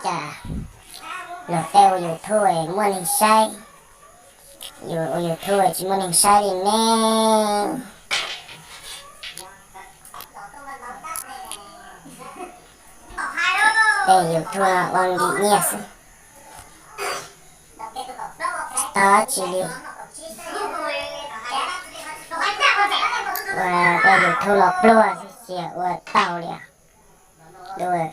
chà lột teoอยู่ถ้วยม้วนใส่อยู่ถ้วยม้วนใส่ดิแน่เตยอยู่ถ้วยวังดีเนี่ยสิต่อชิลิว่าเตยอยู่ถ้วยปลัวเสียว่าเต่าเลยด้วย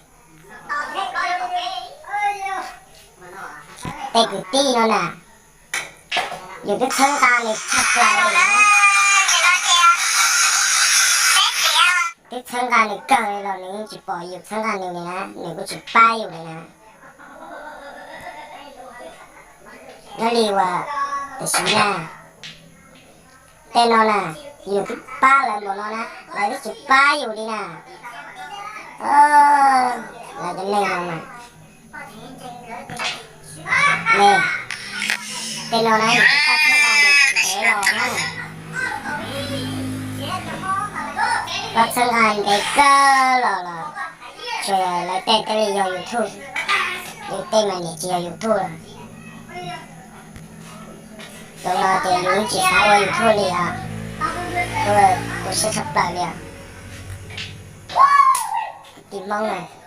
เตยกูตีนั่นน่ะอยู่ที่ข้างกลางนี่ชัดเลยนะที่ข้างกลางนี่เกินเลยนี่จีบอยู่ข้างกลางนี่นะนี่กูจีบป้ายอยู่เลยนะนั่นเรียกว่าแต่สินะแต่นอนน่ะอยู่ที่ป้าเลยหมดแล้วนะเราที่จีบป้ายอยู่ดีนะเราจะเล่นมันมาเนี่ยแต่นอนน่ะอยู่ที่ป้าข้างกลางนี่เอ๋หล่อมากbắt sang hàng cái cơ là trời lại tên cái này giờ YouTube cái tên này chỉ là YouTube rồi là thì những chỉ xã hội YouTube này à rồi tôi sẽ sắp lại liền tìm mong này